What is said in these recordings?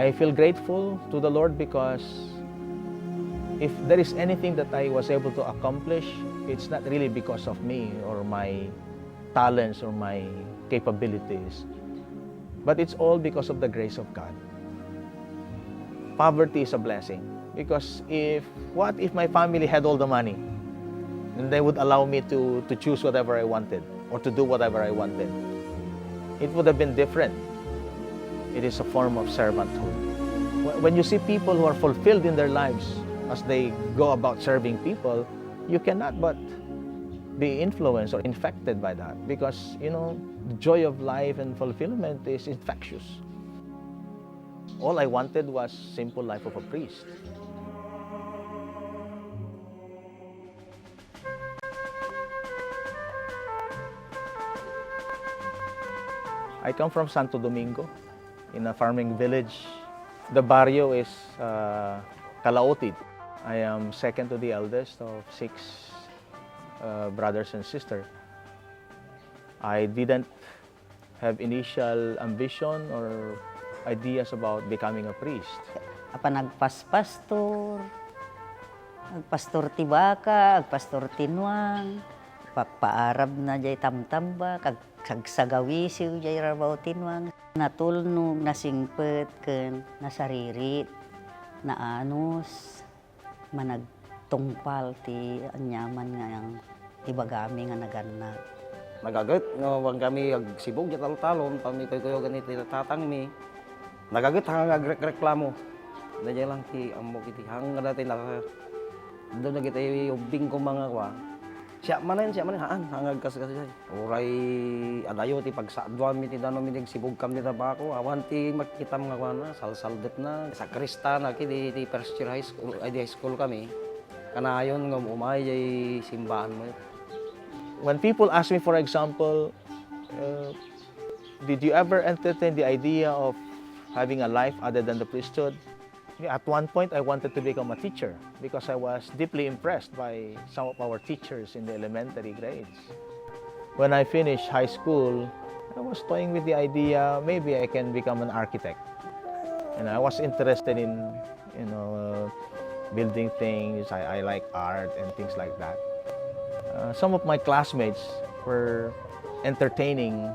I feel grateful to the Lord because if there is anything that I was able to accomplish, it's not really because of me or my talents or my capabilities, but it's all because of the grace of God. Poverty is a blessing because what if my family had all the money and they would allow me to choose whatever I wanted or to do whatever I wanted? It would have been different. It is a form of servanthood. When you see people who are fulfilled in their lives as they go about serving people, you cannot but be influenced or infected by that because, the joy of life and fulfillment is infectious. All I wanted was simple life of a priest. I come from Santo Domingo, in a farming village. The barrio is Calautit. I am second to the eldest of 6 brothers and sisters. I didn't have initial ambition or ideas about becoming a priest. Apa nagpaspastor, nagpastor tibaka, nagpastor tinwang, paarab na jay tamtamba, kag sagsagawisiw jay rabaw tinwang. Natulnog, nasingpet, ken nasaririt, naanos, managtungpal ti anyaman nga yang ibagami nga naganna. Nagagat nga wang kami agsibog ja talon pami koy ganito tatang mi. Nagagat hang agreklamo. Danya lang ti amo kiti hang dati naka do na kita ubing ko mga kwa. Siya manen haan hangag kas oray adayo ti pagsadwan mi ti dano mi sibog kam ni tabako awan ti makita mga kwa na salsaldet na sa Kristana kiti ti first year high school kami. Kanayon nga umay jay simbahan mo. When people ask me, for example, did you ever entertain the idea of having a life other than the priesthood? At one point, I wanted to become a teacher because I was deeply impressed by some of our teachers in the elementary grades. When I finished high school, I was toying with the idea, maybe I can become an architect. And I was interested in, building things. I like art and things like that. Some of my classmates were entertaining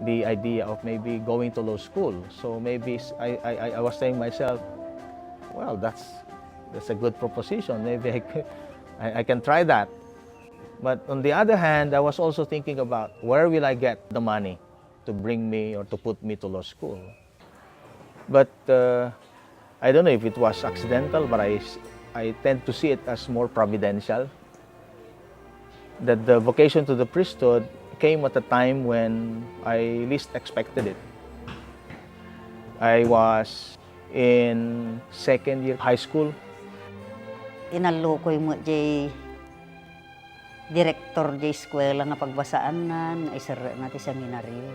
the idea of maybe going to law school. So maybe I was saying myself, well, that's a good proposition. Maybe I can try that. But on the other hand, I was also thinking about where will I get the money to bring me or to put me to law school. But I don't know if it was accidental, but I tend to see it as more providential. That the vocation to the priesthood came at a time when I least expected it. I was in second year high school. Inalukoy mo jay direktor jay eskwela nga pagbasaan nga isar na ti seminaryo.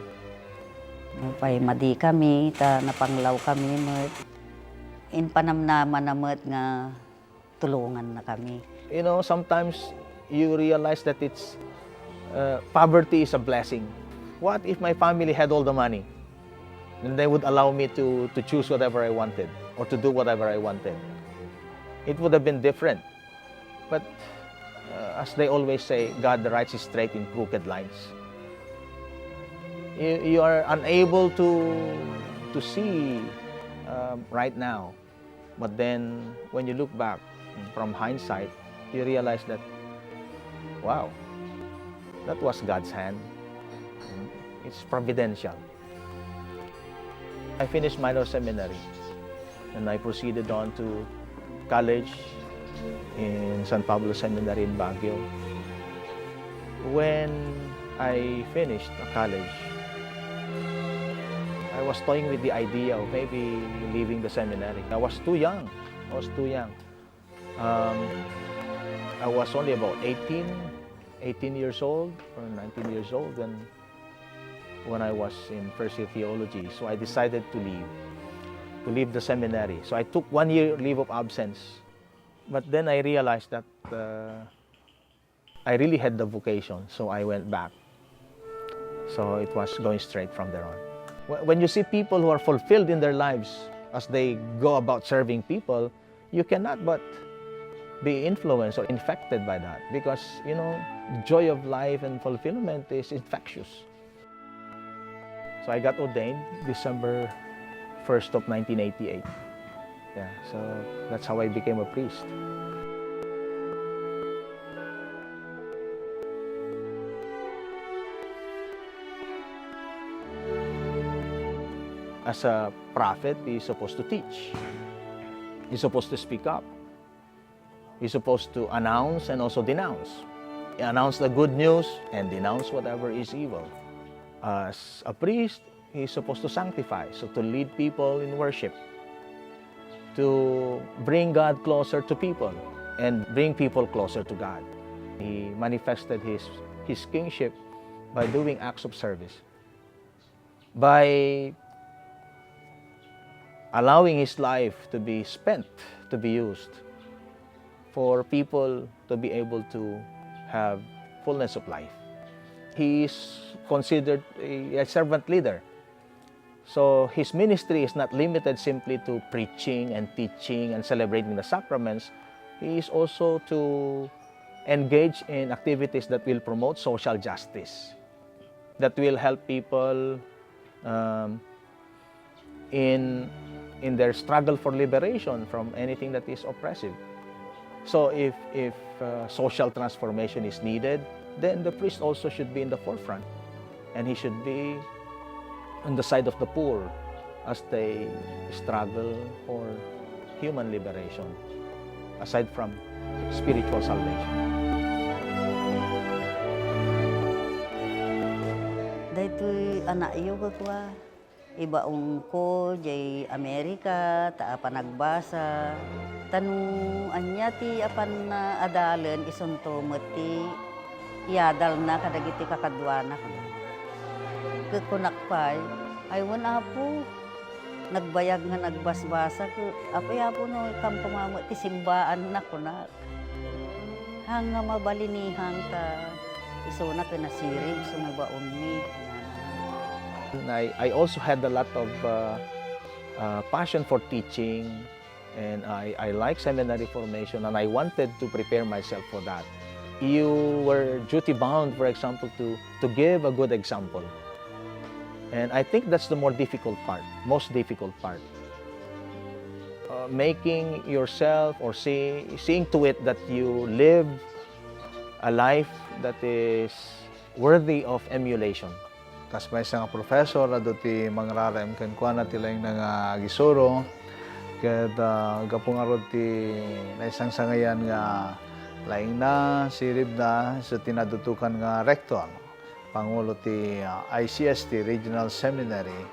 Pay madi kami, napanglaw kami met. In panamnaman na met nga tulungan na kami. Sometimes you realize that poverty is a blessing. What if my family had all the money and they would allow me to choose whatever I wanted or to do whatever I wanted? It would have been different. But as they always say, God writes it straight in crooked lines. You are unable to see right now. But then when you look back from hindsight, you realize that, wow, that was God's hand. It's providential. I finished minor seminary and I proceeded on to college in San Pablo Seminary in Baguio. When I finished college, I was toying with the idea of maybe leaving the seminary. I was too young. I was only about 18 years old or 19 years old when I was in first year theology. So I decided to leave the seminary. So I took 1 year leave of absence. But then I realized that I really had the vocation, so I went back. So it was going straight from there on. When you see people who are fulfilled in their lives as they go about serving people, you cannot but be influenced or infected by that, because the joy of life and fulfillment is infectious. So I got ordained December 1st of 1988. Yeah, so that's how I became a priest. As a prophet, he's supposed to teach. He's supposed to speak up. He's supposed to announce and also denounce. Announce the good news and denounce whatever is evil. As a priest, he's supposed to sanctify, so to lead people in worship, to bring God closer to people and bring people closer to God. He manifested his kingship by doing acts of service, by allowing his life to be spent, to be used for people to be able to have fullness of life. He is considered a servant leader. So his ministry is not limited simply to preaching and teaching and celebrating the sacraments. He is also to engage in activities that will promote social justice, that will help people in their struggle for liberation from anything that is oppressive. So if social transformation is needed, then the priest also should be in the forefront, and he should be on the side of the poor as they struggle for human liberation, aside from spiritual salvation. Dahito'y anak iyo kwa, ibaong ko, jay Amerika, ta apan nagbasa. Tanong anya ti apan na adalan isunto mati iadal na kadagiti kakadwana ko. Kukunakpay, ay wala po. Nagbayag nga nagbasbasa ko. Apay po no, kampamamo ti simbaan na kunak. Hanga mabalinihang ta iso na pinasirib, sumabaon mi. I also had a lot of passion for teaching, and I like seminary formation, and I wanted to prepare myself for that. You were duty-bound, for example, to give a good example. And I think that's the most difficult part. Making yourself or seeing to it that you live a life that is worthy of emulation. Kas may isang professor na ti mangrarem ken kuana ti laing nga gisuro ket gapungarod ti na isang sangayan nga laing na sirib na sa tinadutukan nga rector pangulo ti ICST Regional Seminary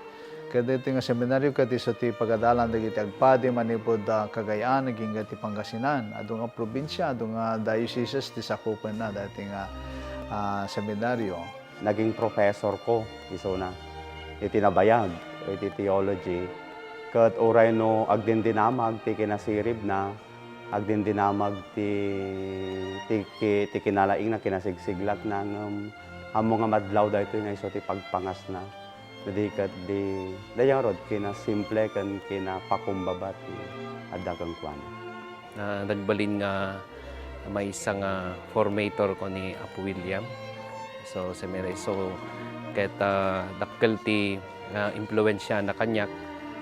ket iti nga seminaryo ket iso ti pagadalan dagiti agpadi manipod Cagayan naging ti Pangasinan adu nga probinsya adu nga dioceses ti sakupan na dati nga seminaryo. Naging professor ko, iso na. Itinabayag, iti theology. Kat oray no agdindinamag, ti kinasirib na, agdindinamag ti kinalaing na kinasigsiglat na amo nga madlaw dahito nga iso ti pagpangas na. Jadi kat di, dayang rod, kinasimple kan kinapakumbabat adagang kwan. Nagbalin nga may isang formator ko ni Apo William. So, seminary. So, kahit dakkel ti impluensya na kanyak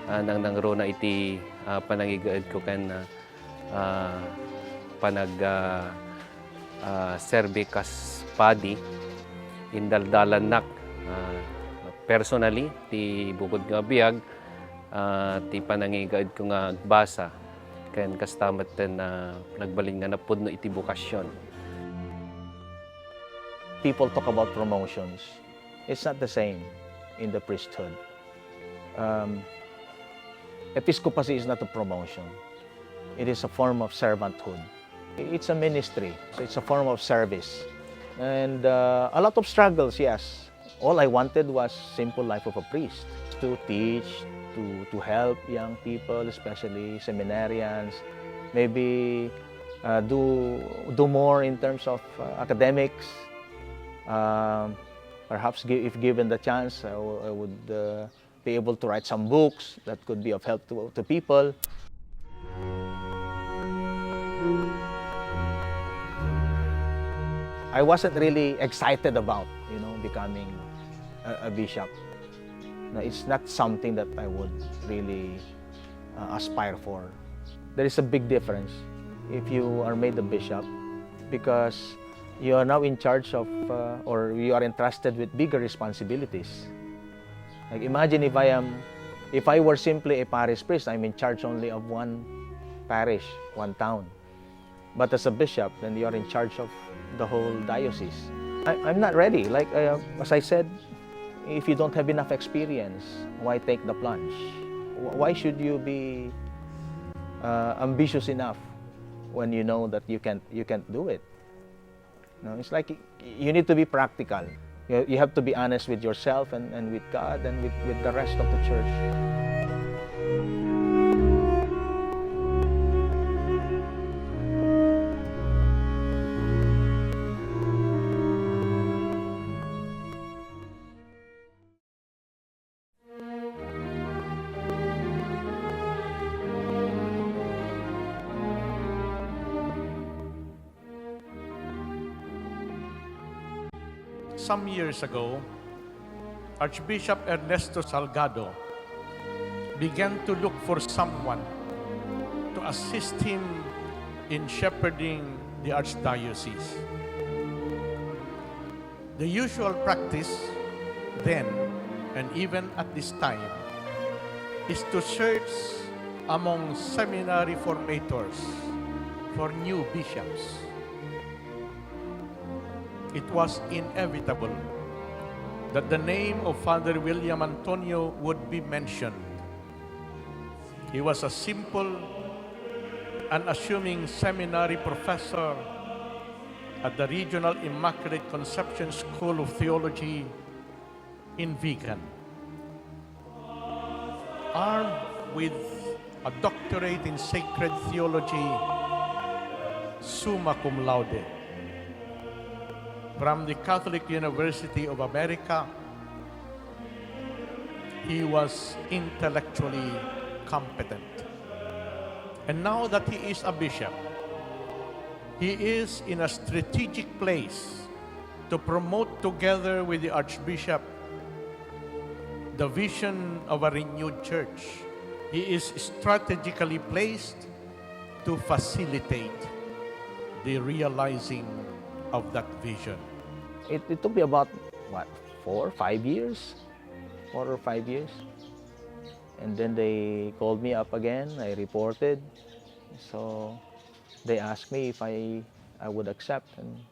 nang nangrona iti panangigaad ko kan serve kas padi indaldalan nak personally ti bukod nga biyag ti panangigaad ko nga basa ken kastamat ten nagbalin nga napudno iti bukasyon. People talk about promotions. It's not the same in the priesthood. Episcopacy is not a promotion. It is a form of servanthood. It's a ministry, so it's a form of service. And a lot of struggles, yes. All I wanted was simple life of a priest, to teach, to help young people, especially seminarians, maybe do more in terms of academics. Perhaps if given the chance, I would be able to write some books that could be of help to people. I wasn't really excited about, becoming a bishop. No, it's not something that I would really aspire for. There is a big difference if you are made a bishop, because you are now in charge of, or you are entrusted with bigger responsibilities. Like imagine if I were simply a parish priest, I'm in charge only of one parish, one town. But as a bishop, then you are in charge of the whole diocese. I'm not ready. Like as I said, if you don't have enough experience, why take the plunge? Why should you be ambitious enough when you know that you can't do it? No, it's like you need to be practical. You have to be honest with yourself and with God and with the rest of the church. Some years ago, Archbishop Ernesto Salgado began to look for someone to assist him in shepherding the archdiocese. The usual practice then, and even at this time, is to search among seminary formators for new bishops. It was inevitable that the name of Father William Antonio would be mentioned. He was a simple, unassuming seminary professor at the Regional Immaculate Conception School of Theology in Vigan. Armed with a doctorate in sacred theology, summa cum laude, from the Catholic University of America, he was intellectually competent. And now that he is a bishop, he is in a strategic place to promote together with the Archbishop the vision of a renewed church. He is strategically placed to facilitate the realizing of that vision. It took me about, 4 or 5 years? 4 or 5 years. And then they called me up again, I reported. So they asked me if I would accept. And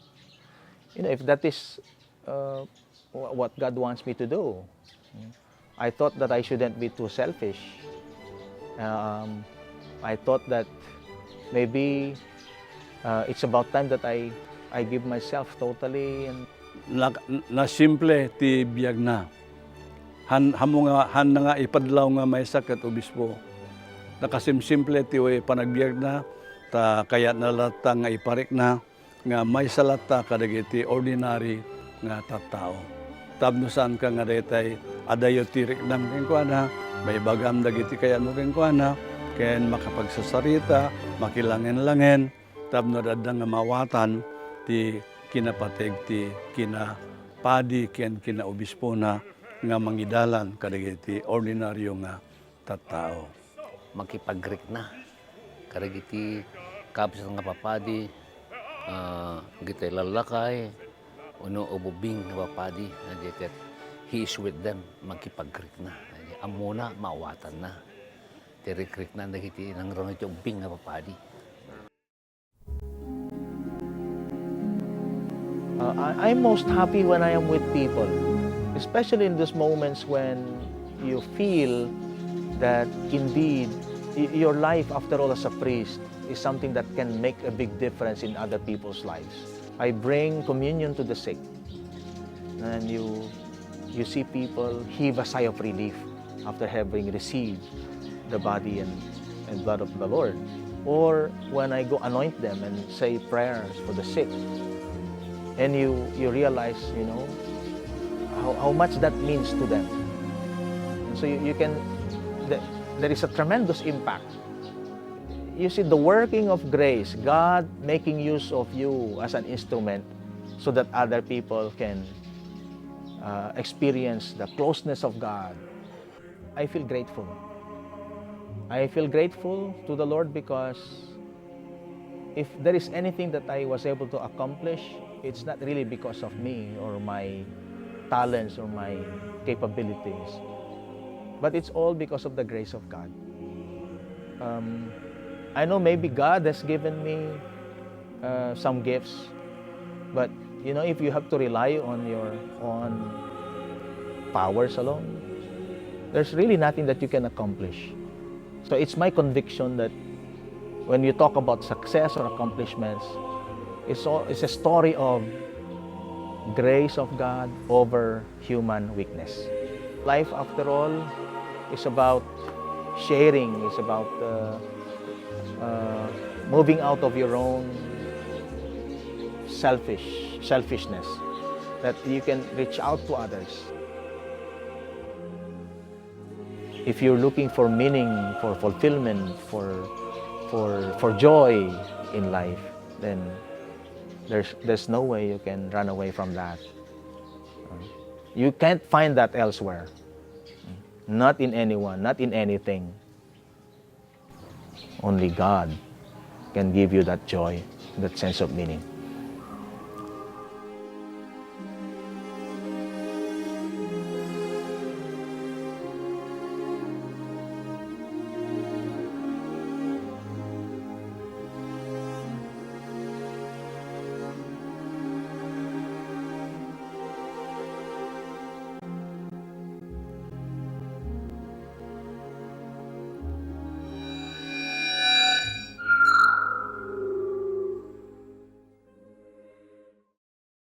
if that is what God wants me to do. I thought that I shouldn't be too selfish. I thought that maybe it's about time that I give myself totally. And na simple ti biyag na. Han na nga ipadlaw nga may sakat obispo. Nakasimsimple ti way panagbiag na, ta kaya nalata nga iparik na, nga may salata kadagiti ordinary nga tattao. Tabnusan ka nga daytay adayo tirik nam kengkuana, may bagam dagiti kaya mo kengkuana, ken makapagsasarita, makilangin-langin, tabno dadda nga mawatan ti kinapateg ti kinapadi ken kinaobispo na nga mangidalan kadagiti ordinaryo nga tattao. Makipag-Greek na. Kadagiti kapsa nga papadi, gitay lalakay, uno ububing nga papadi, nagitit. He is with them, makipag-Greek na. Amuna, mawatan na. Tirik-Greek na, nagiti nang ronit yung ubing nga papadi. I'm most happy when I am with people, especially in those moments when you feel that indeed your life, after all, as a priest, is something that can make a big difference in other people's lives. I bring communion to the sick, and you see people heave a sigh of relief after having received the body and blood of the Lord. Or when I go anoint them and say prayers for the sick, and you realize, how much that means to them. So there is a tremendous impact. You see, the working of grace, God making use of you as an instrument so that other people can experience the closeness of God. I feel grateful. I feel grateful to the Lord because if there is anything that I was able to accomplish, it's not really because of me or my talents or my capabilities, but it's all because of the grace of God. I know maybe God has given me some gifts, but you know, if you have to rely on your own powers alone, there's really nothing that you can accomplish. So it's my conviction that when you talk about success or accomplishments, it's a story of grace of God over human weakness. Life, after all, is about sharing, it's about moving out of your own selfishness, that you can reach out to others. If you're looking for meaning, for fulfillment, for joy in life, then there's no way you can run away from that. You can't find that elsewhere. Not in anyone, not in anything. Only God can give you that joy, that sense of meaning.